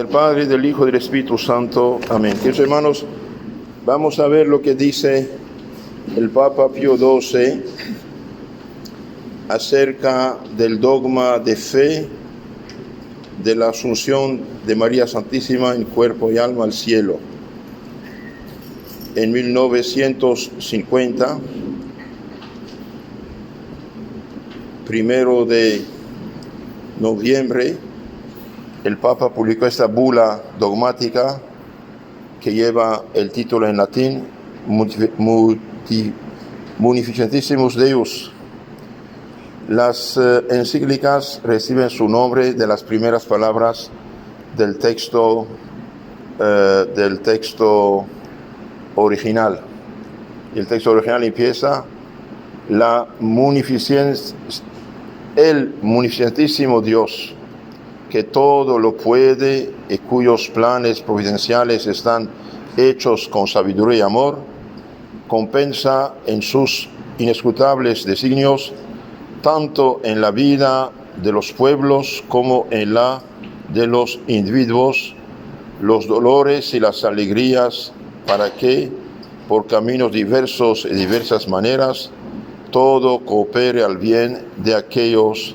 del Padre, del Hijo y del Espíritu Santo. Amén. Queridos hermanos, vamos a ver lo que dice el Papa Pío XII acerca del dogma de fe de la Asunción de María Santísima en cuerpo y alma al cielo. En 1950, 1 de noviembre, el Papa publicó esta bula dogmática que lleva el título en latín Munificentissimus Deus. Las encíclicas reciben su nombre de las primeras palabras del texto original. Y el texto original empieza: el munificentísimo Dios, que todo lo puede y cuyos planes providenciales están hechos con sabiduría y amor, compensa en sus inescrutables designios, tanto en la vida de los pueblos como en la de los individuos, los dolores y las alegrías, para que, por caminos diversos y diversas maneras, todo coopere al bien de aquellos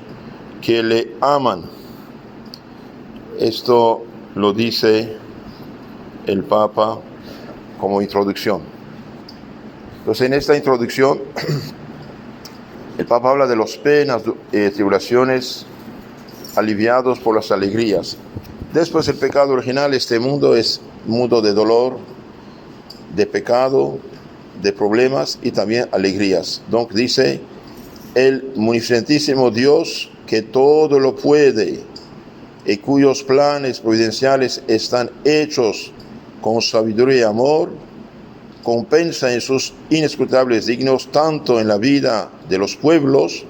que le aman. Esto lo dice el Papa como introducción. Entonces, en esta introducción, el Papa habla de las penas y tribulaciones aliviados por las alegrías. Después del pecado original, este mundo es mundo de dolor, de pecado, de problemas y también alegrías. Entonces dice, el munificentísimo Dios, que todo lo puede y cuyos planes providenciales están hechos con sabiduría y amor, compensa en sus inescrutables dignos, tanto en la vida de los pueblos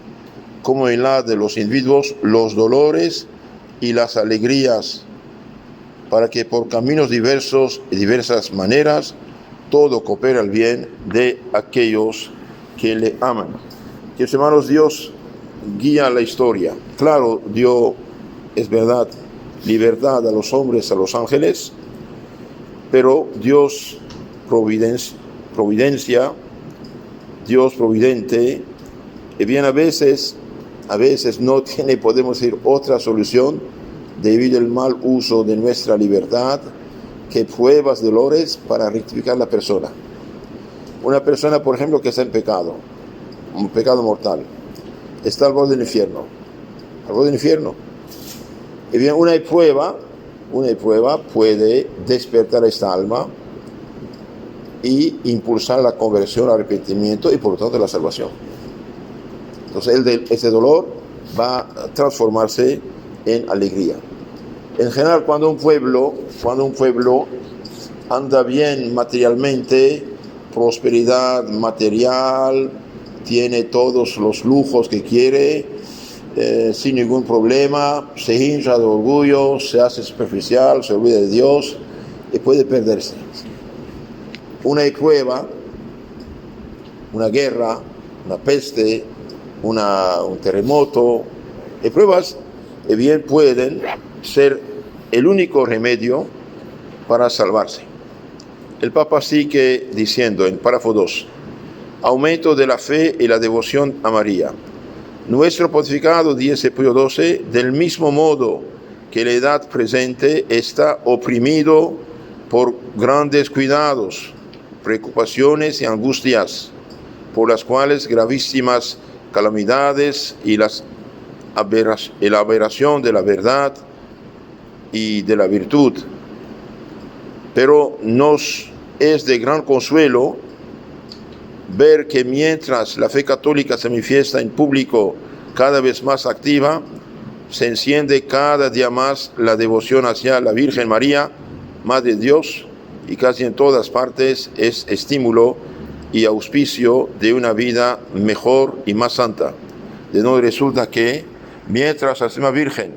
como en la de los individuos, los dolores y las alegrías, para que por caminos diversos y diversas maneras todo coopere al bien de aquellos que le aman. Queridos hermanos, Dios guía la historia. Claro, dio, es verdad, libertad a los hombres, a los ángeles, pero Dios providencia, Dios providente, y bien a veces no tiene, podemos decir, otra solución debido al mal uso de nuestra libertad que pruebas, dolores para rectificar la persona. Una persona, por ejemplo, que está en pecado, un pecado mortal, está al borde del infierno, y bien, una prueba puede despertar esta alma y impulsar la conversión, el arrepentimiento y por lo tanto la salvación. Entonces ese dolor va a transformarse en alegría. En general, cuando un pueblo anda bien materialmente, prosperidad material, tiene todos los lujos que quiere, sin ningún problema, se hincha de orgullo, se hace superficial, se olvida de Dios y puede perderse. Una prueba, una guerra, una peste, un terremoto, y pruebas bien pueden ser el único remedio para salvarse. El Papa sigue diciendo en párrafo 2, aumento de la fe y la devoción a María. Nuestro pontificado, dice Pío XII, del mismo modo que la edad presente está oprimido por grandes cuidados, preocupaciones y angustias, por las cuales gravísimas calamidades y la aberración de la verdad y de la virtud. Pero nos es de gran consuelo ver que mientras la fe católica se manifiesta en público cada vez más activa, se enciende cada día más la devoción hacia la Virgen María, Madre de Dios, y casi en todas partes es estímulo y auspicio de una vida mejor y más santa. De donde resulta que mientras la Santísima Virgen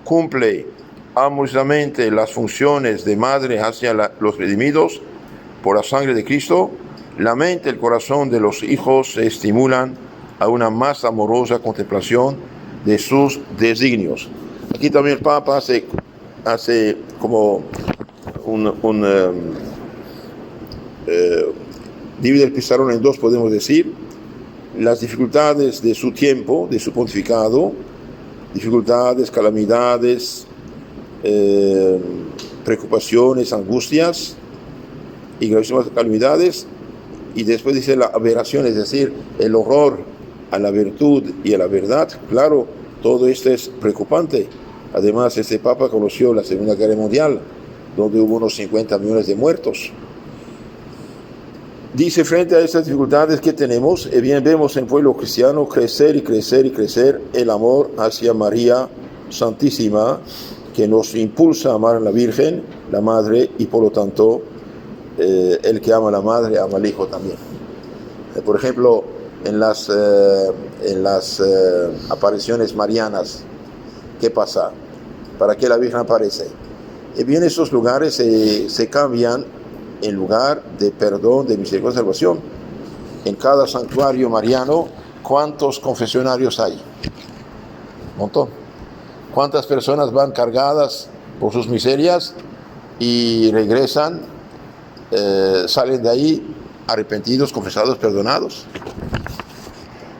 cumple amorosamente las funciones de madre hacia los redimidos por la sangre de Cristo, la mente y el corazón de los hijos se estimulan a una más amorosa contemplación de sus designios. Aquí también el Papa hace hace como divide el pizarrón en dos, podemos decir, las dificultades de su tiempo, de su pontificado, dificultades, calamidades, preocupaciones, angustias y gravísimas calamidades, y después dice la aberración, es decir, el horror a la virtud y a la verdad. Claro, todo esto es preocupante. Además, este Papa conoció la Segunda Guerra Mundial, donde hubo unos 50 millones de muertos. Dice, frente a estas dificultades que tenemos, bien vemos en el pueblo cristiano crecer y crecer y crecer el amor hacia María Santísima, que nos impulsa a amar a la Virgen, la Madre, y por lo tanto, el que ama a la Madre ama al Hijo también. Por ejemplo, en las apariciones marianas, ¿qué pasa? ¿Para qué la Virgen aparece? Y bien, esos lugares se cambian en lugar de perdón, de misericordia y salvación. En cada santuario mariano, ¿cuántos confesionarios hay? Un montón. ¿Cuántas personas van cargadas por sus miserias y regresan, salen de ahí arrepentidos, confesados, perdonados?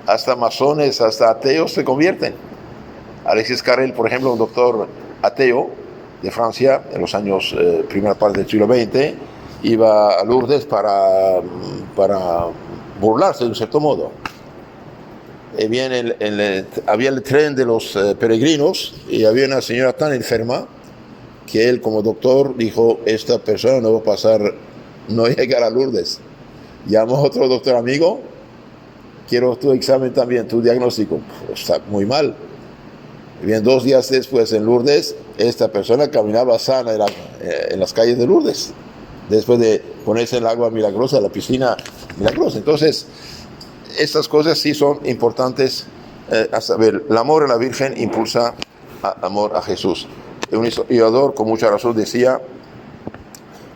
Hasta masones, hasta ateos se convierten. Alexis Carrel, por ejemplo, un doctor ateo de Francia, en los años, primera parte del siglo XX, iba a Lourdes para burlarse de un cierto modo. Y bien, había el tren de los peregrinos, y había una señora tan enferma que él, como doctor, dijo: esta persona no va a pasar, no llegar a Lourdes. Llamó a otro doctor amigo: quiero tu examen también, tu diagnóstico. Está muy mal. Y bien, 2 días después, en Lourdes, esta persona caminaba sana en las calles de Lourdes, después de ponerse en el agua milagrosa, la piscina milagrosa. Entonces, estas cosas sí son importantes a saber. El amor a la Virgen impulsa amor a Jesús. Un historiador con mucha razón decía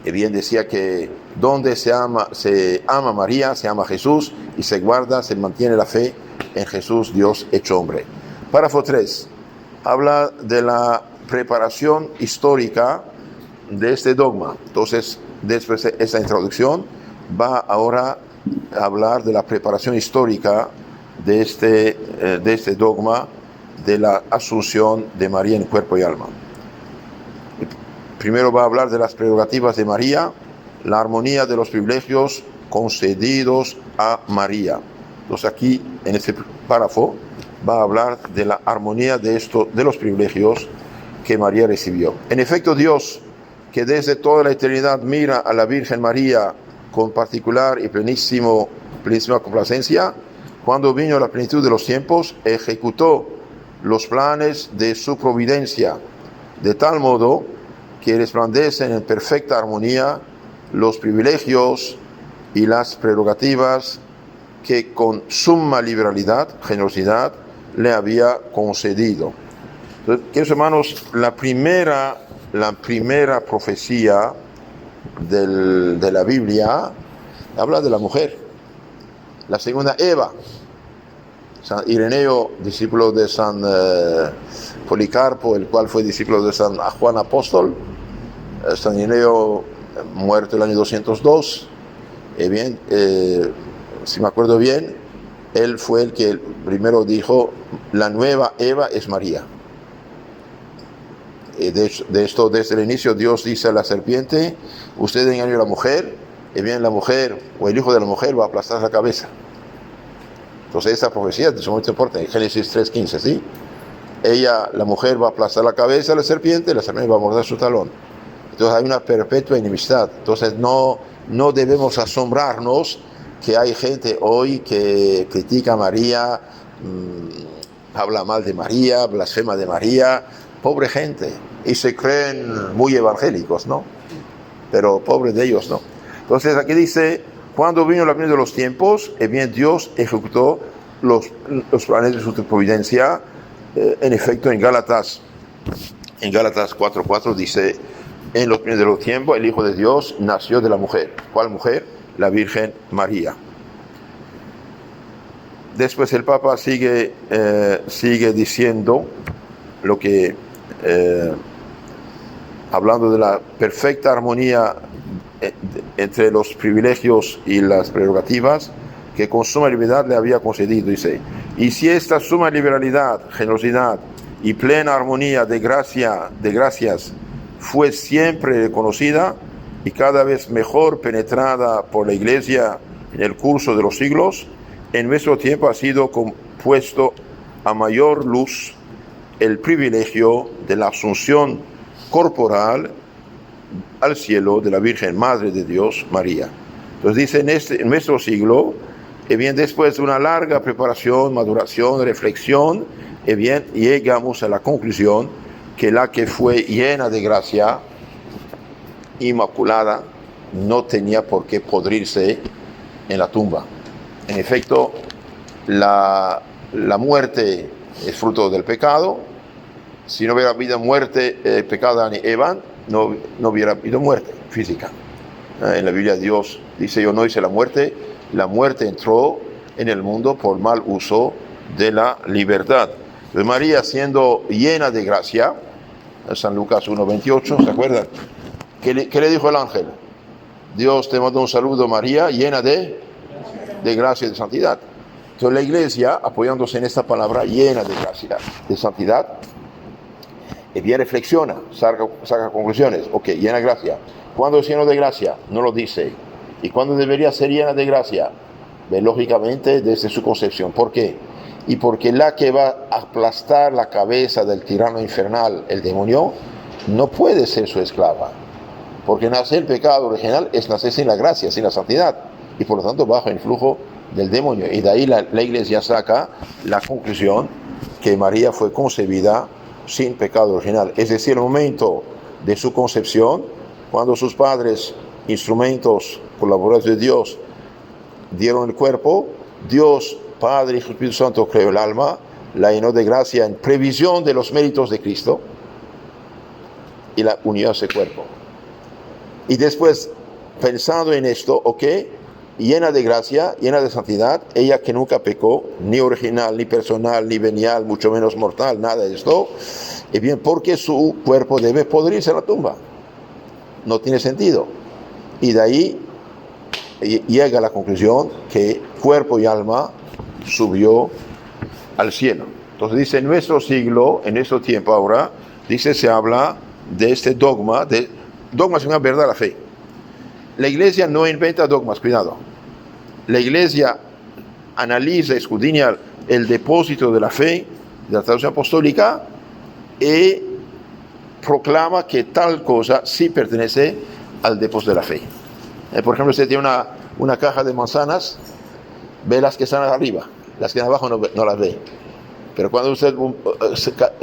que donde se ama a María, se ama a Jesús, y se guarda, se mantiene la fe en Jesús, Dios hecho hombre. Párrafo 3. Habla de la preparación histórica de este dogma. Entonces, después de esta introducción, va ahora a hablar de la preparación histórica de este dogma de la asunción de María en cuerpo y alma. Primero va a hablar de las prerrogativas de María, la armonía de los privilegios concedidos a María. Entonces aquí, en este párrafo, va a hablar de la armonía de los privilegios que María recibió. En efecto, Dios, que desde toda la eternidad mira a la Virgen María con particular y plenísima complacencia, cuando vino la plenitud de los tiempos, ejecutó los planes de su providencia, de tal modo que resplandecen en perfecta armonía los privilegios y las prerrogativas que con suma liberalidad, generosidad, le había concedido. Entonces, queridos hermanos, la primera profecía de la Biblia habla de la mujer. La segunda, Eva. San Ireneo, discípulo de San Policarpo, el cual fue discípulo de San Juan Apóstol. San Ireneo, muerto el año 202. Si me acuerdo bien, él fue el que primero dijo: la nueva Eva es María. De esto, desde el inicio, Dios dice a la serpiente: usted engañó a la mujer, y bien, la mujer o el hijo de la mujer va a aplastar la cabeza. Entonces, esta profecía es muy importante, en Génesis 3:15, ¿sí? La mujer va a aplastar la cabeza de la serpiente va a morder su talón. Entonces, hay una perpetua enemistad. Entonces, no debemos asombrarnos que hay gente hoy que critica a María, habla mal de María, blasfema de María. Pobre gente, y se creen muy evangélicos, ¿no? Pero pobre de ellos, ¿no? Entonces aquí dice: cuando vino la plenitud de los tiempos, bien, Dios ejecutó los planes de su providencia. En efecto, en Gálatas 4:4 dice: en los plenitud de los tiempos, el Hijo de Dios nació de la mujer. ¿Cuál mujer? La Virgen María. Después el Papa sigue diciendo lo que hablando de la perfecta armonía entre los privilegios y las prerrogativas que con suma liberalidad le había concedido, dice. Y si esta suma liberalidad, generosidad y plena armonía de gracias fue siempre reconocida y cada vez mejor penetrada por la Iglesia en el curso de los siglos, en nuestro tiempo ha sido compuesto a mayor luz el privilegio de la asunción corporal al cielo de la Virgen Madre de Dios, María. Entonces dice, en nuestro siglo, bien después de una larga preparación, maduración, reflexión, bien llegamos a la conclusión que la que fue llena de gracia, inmaculada, no tenía por qué podrirse en la tumba. En efecto, la muerte es fruto del pecado. Si no hubiera habido muerte, pecado de Adán y Eva, no hubiera habido muerte física. En la Biblia Dios dice, yo no hice la muerte entró en el mundo por mal uso de la libertad. Entonces María, siendo llena de gracia, San Lucas 1:28, ¿se acuerdan? ¿Qué le dijo el ángel? Dios te mandó un saludo, María, llena de gracia y de santidad. Entonces la Iglesia, apoyándose en esta palabra, llena de gracia, de santidad, bien reflexiona, saca conclusiones. Ok, llena de gracia. ¿Cuándo es lleno de gracia? No lo dice. ¿Y cuándo debería ser llena de gracia? Lógicamente desde su concepción. ¿Por qué? Y porque la que va a aplastar la cabeza del tirano infernal, el demonio, no puede ser su esclava. Porque nacer el pecado original es nacer sin la gracia, sin la santidad. Y por lo tanto bajo el influjo del demonio. Y de ahí la Iglesia saca la conclusión que María fue concebida sin pecado original. Es decir, el momento de su concepción, cuando sus padres, instrumentos colaboradores de Dios, dieron el cuerpo, Dios, Padre y Espíritu Santo creó el alma, la llenó de gracia en previsión de los méritos de Cristo y la unió a ese cuerpo. Y después, pensando en esto, llena de gracia, llena de santidad, ella que nunca pecó, ni original, ni personal, ni venial, mucho menos mortal, nada de esto, y bien, porque su cuerpo debe podrirse en la tumba. No tiene sentido. Y de ahí llega a la conclusión que cuerpo y alma subió al cielo. Entonces dice, en nuestro siglo, en nuestro tiempo ahora, dice, se habla de este dogma. Dogma es una verdad de la fe. La Iglesia no inventa dogmas, cuidado. La Iglesia analiza, escudriña el depósito de la fe, de la tradición apostólica, y proclama que tal cosa sí pertenece al depósito de la fe. Por ejemplo, usted tiene una caja de manzanas, ve las que están arriba, las que están abajo no las ve. Pero cuando usted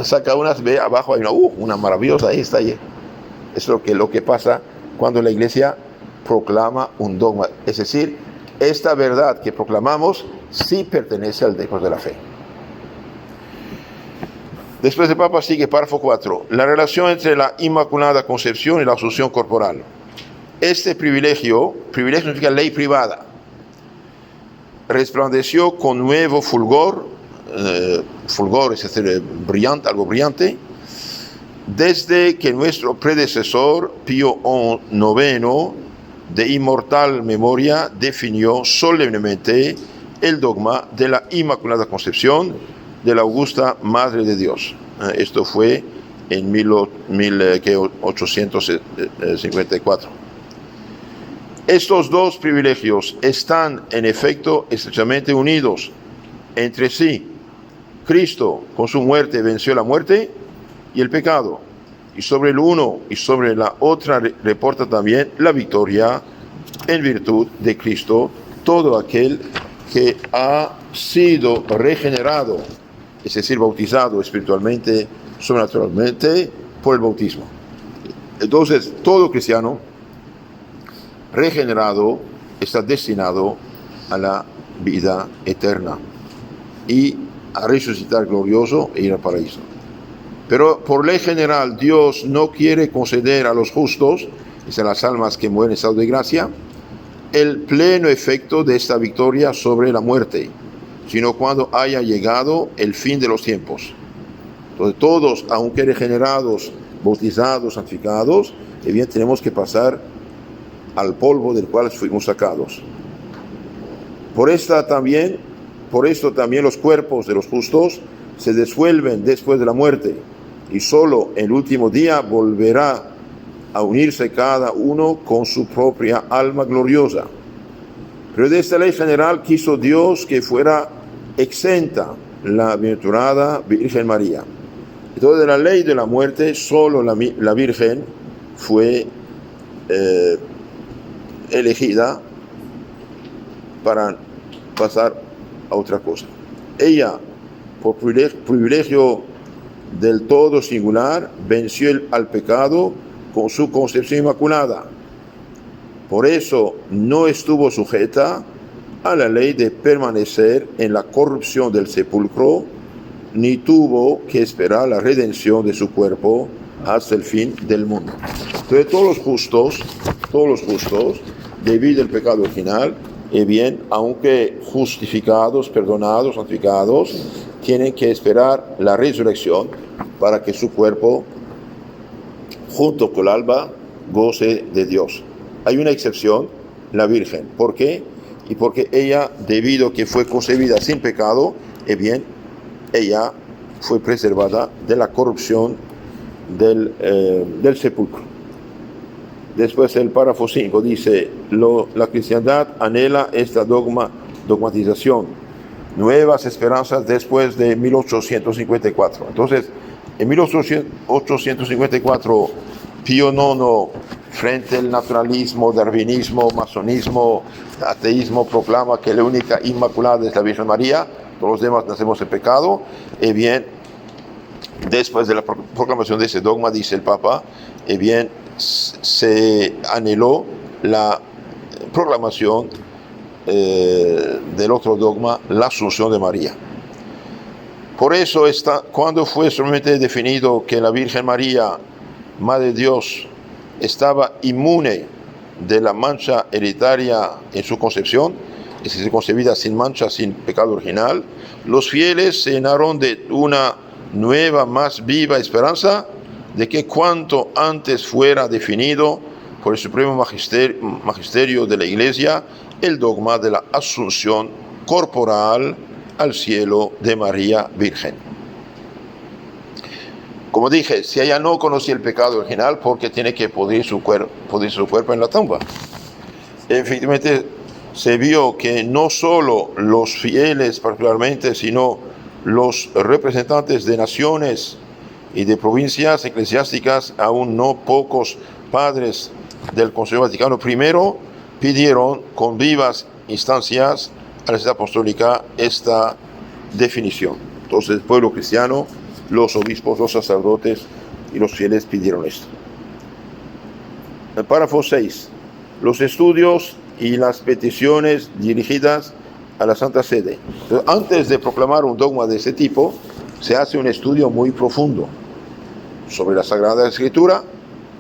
saca unas, ve abajo hay una maravillosa, ahí está ahí. Es lo que pasa cuando la Iglesia proclama un dogma. Es decir, esta verdad que proclamamos sí pertenece al depósito de la fe. Después el Papa sigue, párrafo 4. La relación entre la Inmaculada Concepción y la Asunción Corporal. Este privilegio significa ley privada, resplandeció con nuevo fulgor, es decir, brillante, algo brillante, desde que nuestro predecesor Pío IX, de inmortal memoria, definió solemnemente el dogma de la Inmaculada Concepción de la Augusta Madre de Dios. Esto fue en 1854. Estos dos privilegios están en efecto estrechamente unidos entre sí. Cristo con su muerte venció la muerte y el pecado, y sobre el uno y sobre la otra reporta también la victoria en virtud de Cristo todo aquel que ha sido regenerado, es decir, bautizado espiritualmente, sobrenaturalmente por el bautismo. Entonces, todo cristiano regenerado está destinado a la vida eterna y a resucitar glorioso e ir al paraíso. Pero por ley general Dios no quiere conceder a los justos, es a las almas que mueren en estado de gracia, el pleno efecto de esta victoria sobre la muerte, sino cuando haya llegado el fin de los tiempos. Entonces todos, aunque regenerados bautizados, santificados, y bien tenemos que pasar al polvo del cual fuimos sacados. Por esto también los cuerpos de los justos se disuelven después de la muerte, y solo el último día volverá a unirse cada uno con su propia alma gloriosa. Pero de esta ley general quiso Dios que fuera exenta la bienaventurada Virgen María. Entonces, de la ley de la muerte, solo la Virgen fue elegida para pasar a otra cosa. Ella, por privilegio del todo singular, venció al pecado con su concepción inmaculada. Por eso no estuvo sujeta a la ley de permanecer en la corrupción del sepulcro, ni tuvo que esperar la redención de su cuerpo hasta el fin del mundo. Entonces todos los justos, debido al pecado original, y bien, aunque justificados, perdonados, santificados, tienen que esperar la resurrección para que su cuerpo, junto con el alma, goce de Dios. Hay una excepción, la Virgen. ¿Por qué? Y porque ella, debido a que fue concebida sin pecado, bien, ella fue preservada de la corrupción del sepulcro. Después el párrafo 5 dice, la cristiandad anhela esta dogmatización, nuevas esperanzas después de 1854. Entonces, en 1854, Pío IX, frente al naturalismo, darwinismo, masonismo, ateísmo, proclama que la única inmaculada es la Virgen María, todos los demás nacemos en pecado. Bien, después de la proclamación de ese dogma, dice el Papa, bien, se anheló la proclamación del otro dogma, la Asunción de María. Por eso, cuando fue solamente definido que la Virgen María, Madre de Dios, estaba inmune de la mancha hereditaria en su concepción, es decir, concebida sin mancha, sin pecado original, los fieles se llenaron de una nueva, más viva esperanza de que cuanto antes fuera definido por el Supremo Magisterio de la Iglesia el dogma de la asunción corporal al cielo de María Virgen. Como dije, si ella no conocía el pecado original, porque tiene que pudrir su cuerpo en la tumba. Efectivamente, se vio que no solo los fieles particularmente, sino los representantes de naciones y de provincias eclesiásticas, aún no pocos padres del Concilio Vaticano I, pidieron con vivas instancias a la Sede Apostólica esta definición. Entonces el pueblo cristiano, los obispos, los sacerdotes y los fieles pidieron esto. El párrafo 6. Los estudios y las peticiones dirigidas a la Santa Sede. Entonces, antes de proclamar un dogma de este tipo, se hace un estudio muy profundo sobre la Sagrada Escritura,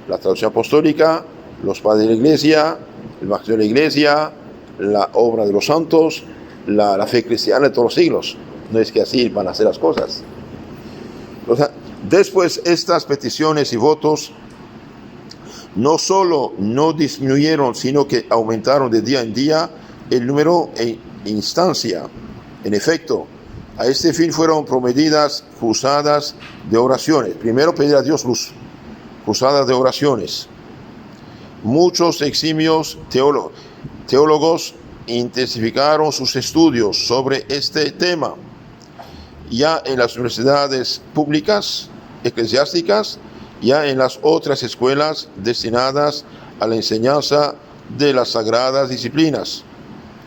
la traducción apostólica, los padres de la Iglesia, el magisterio de la Iglesia, la obra de los santos, la fe cristiana de todos los siglos. No es que así van a hacer las cosas. O sea, después estas peticiones y votos no solo no disminuyeron, sino que aumentaron de día en día el número e instancia. En efecto, a este fin fueron prometidas cruzadas de oraciones. Primero pedir a Dios luz, cruzadas de oraciones. Muchos eximios teólogos intensificaron sus estudios sobre este tema, ya en las universidades públicas, eclesiásticas, ya en las otras escuelas destinadas a la enseñanza de las sagradas disciplinas.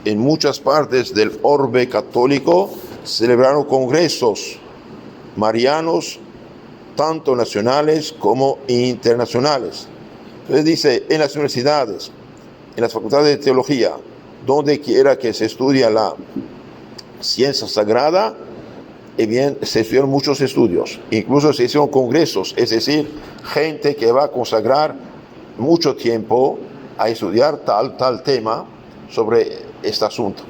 En muchas partes del orbe católico celebraron congresos marianos, tanto nacionales como internacionales. Entonces dice, en las universidades, en las facultades de teología, donde quiera que se estudie la ciencia sagrada, bien, se estudiaron muchos estudios, incluso se hicieron congresos, es decir, gente que va a consagrar mucho tiempo a estudiar tal tema sobre este asunto.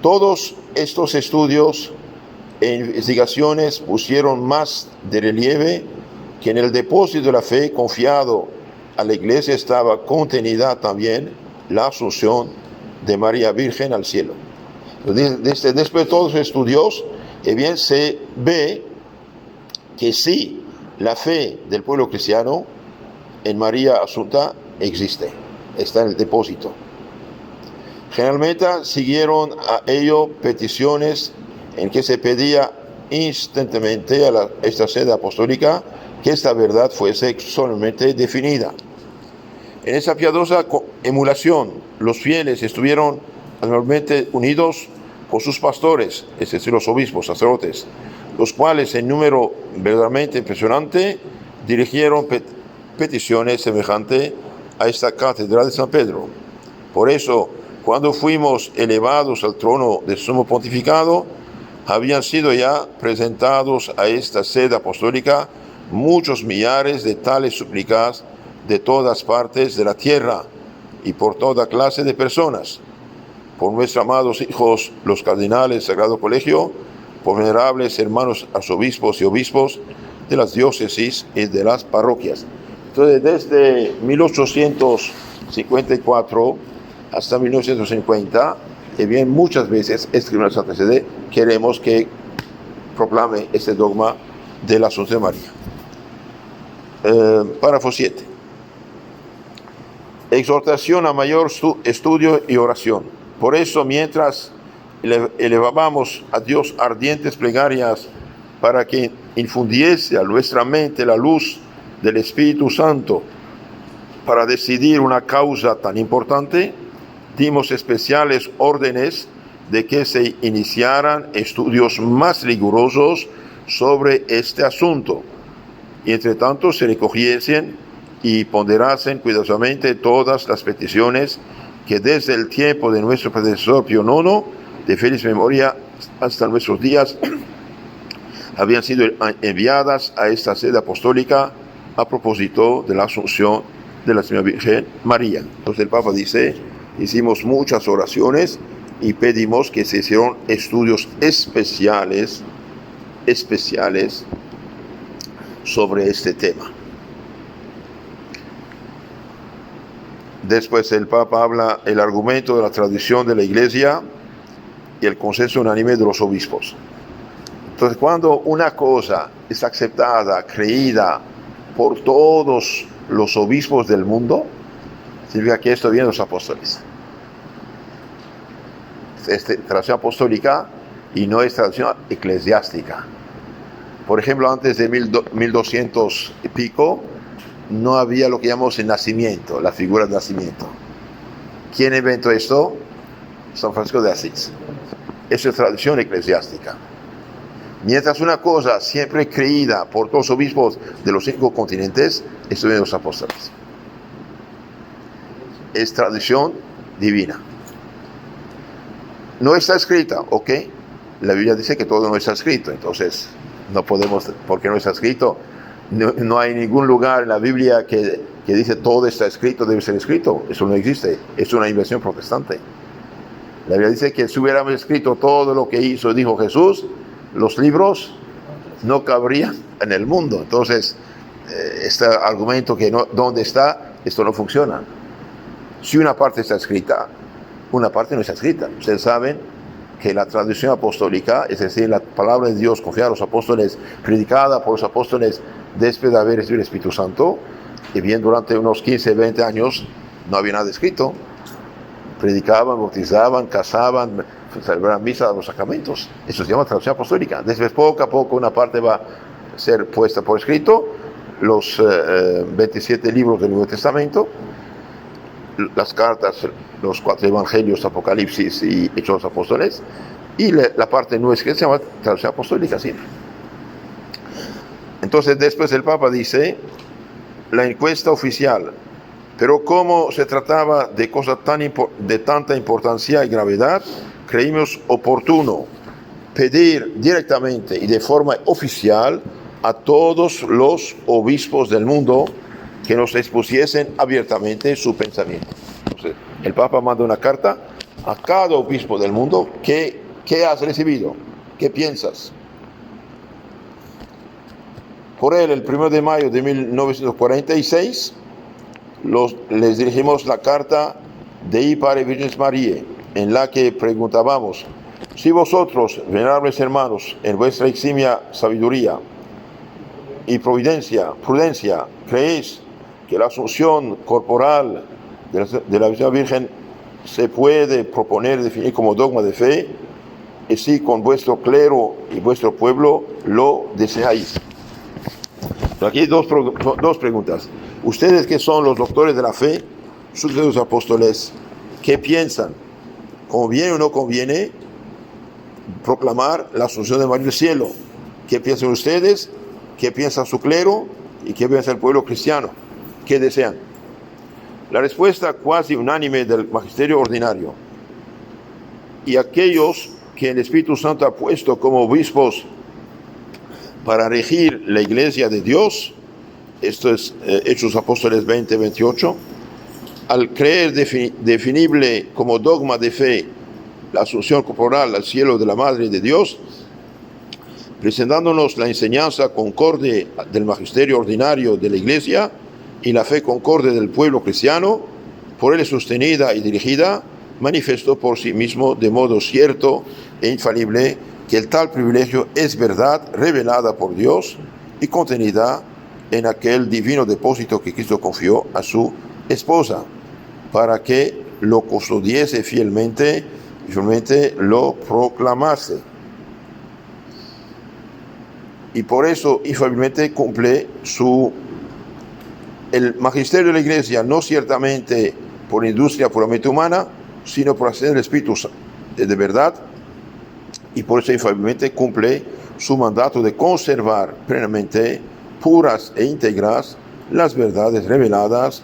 Todos estos estudios e investigaciones pusieron más de relieve que en el depósito de la fe confiado a la iglesia estaba contenida también la asunción de María Virgen al cielo. Después de todos los estudios, bien se ve que sí, la fe del pueblo cristiano en María Asunta existe, está en el depósito. Generalmente siguieron a ello peticiones en que se pedía instantáneamente a esta sede apostólica que esta verdad fuese solamente definida. En esa piadosa emulación, los fieles estuvieron anualmente unidos con sus pastores, es decir, los obispos, sacerdotes, los cuales en número verdaderamente impresionante dirigieron peticiones semejantes a esta cátedra de San Pedro. Por eso, cuando fuimos elevados al trono del sumo pontificado, habían sido ya presentados a esta sede apostólica muchos millares de tales súplicas de todas partes de la tierra y por toda clase de personas, por nuestros amados hijos, los cardenales del Sagrado Colegio, por venerables hermanos arzobispos y obispos de las diócesis y de las parroquias. Entonces, desde 1854 hasta 1950, y bien muchas veces escribió la Santa Sede, queremos que proclame este dogma de la Asunción de María. Párrafo 7. Exhortación a mayor estudio y oración. Por eso, mientras elevábamos a Dios ardientes plegarias para que infundiese a nuestra mente la luz del Espíritu Santo para decidir una causa tan importante, dimos especiales órdenes de que se iniciaran estudios más rigurosos sobre este asunto y entre tanto se recogiesen y ponderasen cuidadosamente todas las peticiones que desde el tiempo de nuestro predecesor Pío IX, de feliz memoria hasta nuestros días, habían sido enviadas a esta sede apostólica a propósito de la asunción de la Señora Virgen María. Entonces el Papa dice, hicimos muchas oraciones y pedimos que se hicieran estudios especiales sobre este tema. Después el Papa habla el argumento de la tradición de la Iglesia y el consenso unánime de los obispos. Entonces, cuando una cosa es aceptada, creída por todos los obispos del mundo, significa que esto viene de los apóstoles. Es tradición apostólica y no es tradición eclesiástica. Por ejemplo, antes de 1200 y pico, no había lo que llamamos el nacimiento, la figura del nacimiento. ¿Quién inventó esto? San Francisco de Asís. Eso es tradición eclesiástica. Mientras una cosa siempre creída por todos los obispos de los 5 continentes, esto viene de los apóstoles. Es tradición divina. No está escrita, ¿ok? La Biblia dice que todo no está escrito, entonces no podemos, porque no está escrito, no hay ningún lugar en la Biblia que dice todo está escrito, debe ser escrito. Eso no existe, es una invención protestante. La Biblia dice que si hubiéramos escrito todo lo que hizo y dijo Jesús, los libros no cabrían en el mundo. Entonces, este argumento que no, ¿dónde está? Esto no funciona. Si una parte está escrita, una parte no está escrita. Ustedes saben que la tradición apostólica, es decir, la palabra de Dios confiada a los apóstoles, predicada por los apóstoles después de haber recibido el Espíritu Santo, y bien durante unos 15, 20 años no había nada escrito. Predicaban, bautizaban, casaban, celebraban misa, los sacramentos. Eso se llama tradición apostólica. Después, poco a poco, una parte va a ser puesta por escrito, los 27 libros del Nuevo Testamento, las cartas, los 4 evangelios, Apocalipsis y Hechos de los Apóstoles, y la parte no escrita se llama tradición apostólica, sí. Entonces, después el Papa dice, la encuesta oficial, pero como se trataba de cosas de tanta importancia y gravedad, creímos oportuno pedir directamente y de forma oficial a todos los obispos del mundo que nos expusiesen abiertamente su pensamiento. Entonces, el Papa manda una carta a cada obispo del mundo. ¿Qué has recibido? ¿Qué piensas? Por él, el 1 de mayo de 1946, les dirigimos la carta Dei Pare Virgenis Mariae, en la que preguntábamos: si vosotros, venerables hermanos, en vuestra eximia sabiduría y prudencia, creéis que la asunción corporal de la Virgen se puede proponer, definir como dogma de fe, y si con vuestro clero y vuestro pueblo lo deseáis. Aquí hay dos preguntas. Ustedes, que son los doctores de la fe, sucesores apóstoles, ¿qué piensan? ¿Conviene o no conviene proclamar la asunción de María al cielo? ¿Qué piensan ustedes? ¿Qué piensa su clero? ¿Y qué piensa el pueblo cristiano? ¿Qué desean? La respuesta cuasi unánime del magisterio ordinario y aquellos que el Espíritu Santo ha puesto como obispos para regir la iglesia de Dios, esto es Hechos Apóstoles 20-28, al creer definible como dogma de fe la asunción corporal al cielo de la Madre de Dios, presentándonos la enseñanza concorde del magisterio ordinario de la iglesia y la fe concorde del pueblo cristiano, por él sostenida y dirigida, manifestó por sí mismo de modo cierto e infalible que el tal privilegio es verdad revelada por Dios y contenida en aquel divino depósito que Cristo confió a su esposa, para que lo custodiese fielmente y fielmente lo proclamase. Y por eso infaliblemente cumple el magisterio de la iglesia, no ciertamente por industria puramente humana, sino por hacer el Espíritu de verdad, y por eso infaliblemente cumple su mandato de conservar plenamente puras e íntegras las verdades reveladas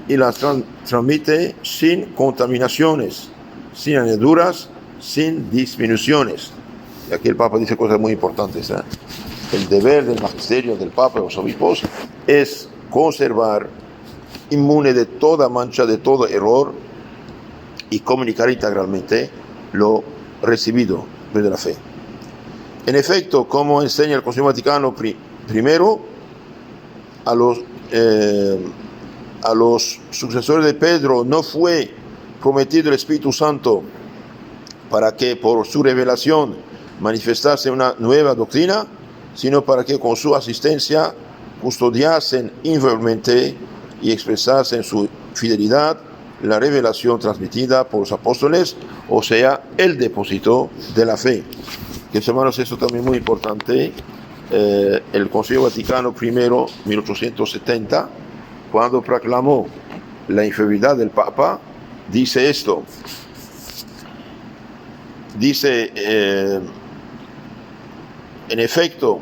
y las transmite sin contaminaciones, sin añadiduras, sin disminuciones. Y aquí el Papa dice cosas muy importantes. El deber del magisterio del Papa y los obispos es conservar inmune de toda mancha, de todo error, y comunicar integralmente lo recibido desde la fe. En efecto, como enseña el Concilio Vaticano I, a los sucesores de Pedro no fue prometido el Espíritu Santo para que por su revelación manifestase una nueva doctrina, sino para que con su asistencia custodiasen inviolablemente y expresasen su fidelidad la revelación transmitida por los apóstoles, o sea, el depósito de la fe. Que, hermanos, esto también muy importante. El Concilio Vaticano I, 1870, cuando proclamó la infalibilidad del Papa, dice esto. Dice, en efecto,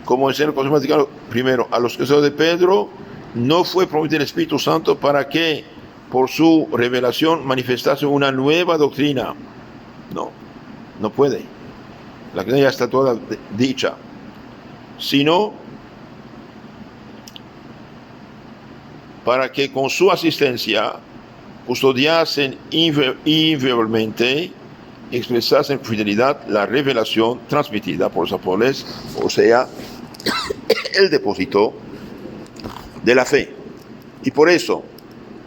como enseña el Concilio Vaticano I, a los sucesores de Pedro no fue prometido el Espíritu Santo para que por su revelación manifestase una nueva doctrina. No puede. La doctrina ya está toda dicha. Sino para que con su asistencia custodiasen inviolablemente y expresasen con fidelidad la revelación transmitida por los apóstoles, o sea, el depósito de la fe. Y por eso,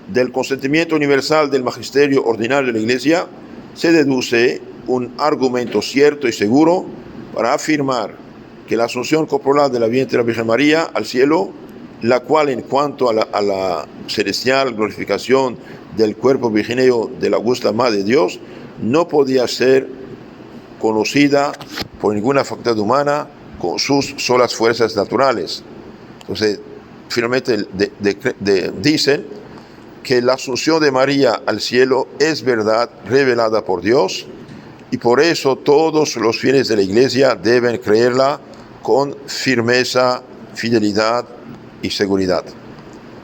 del consentimiento universal del magisterio ordinario de la Iglesia, se deduce un argumento cierto y seguro para afirmar que la asunción corporal de la Virgen María al cielo, la cual en cuanto a la celestial glorificación del cuerpo virgineo de la augusta Madre de Dios, no podía ser conocida por ninguna facultad humana con sus solas fuerzas naturales. Entonces, finalmente dicen que la asunción de María al cielo es verdad revelada por Dios, y por eso todos los fieles de la Iglesia deben creerla con firmeza, fidelidad y seguridad.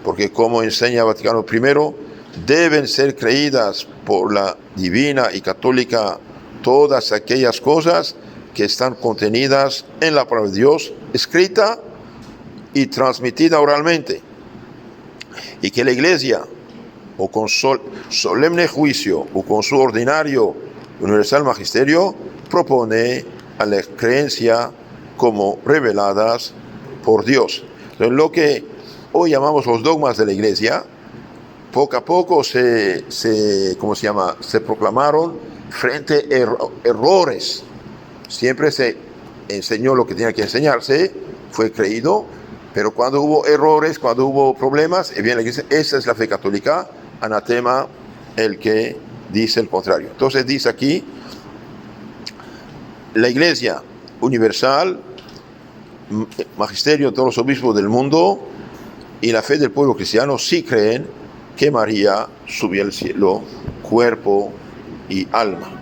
Porque, como enseña Vaticano I, deben ser creídas por la divina y católica todas aquellas cosas que están contenidas en la palabra de Dios, escrita y transmitida oralmente, y que la Iglesia, o con solemne juicio o con su ordinario universal magisterio, propone a la creencia como reveladas por Dios. Entonces, lo que hoy llamamos los dogmas de la iglesia, poco a poco se proclamaron frente a errores. Siempre se enseñó lo que tenía que enseñarse, fue creído, pero cuando hubo errores, cuando hubo problemas, viene la iglesia, esa es la fe católica, anatema el que dice el contrario. Entonces dice aquí, la iglesia universal, magisterio de todos los obispos del mundo y la fe del pueblo cristiano sí creen que María subió al cielo, cuerpo y alma.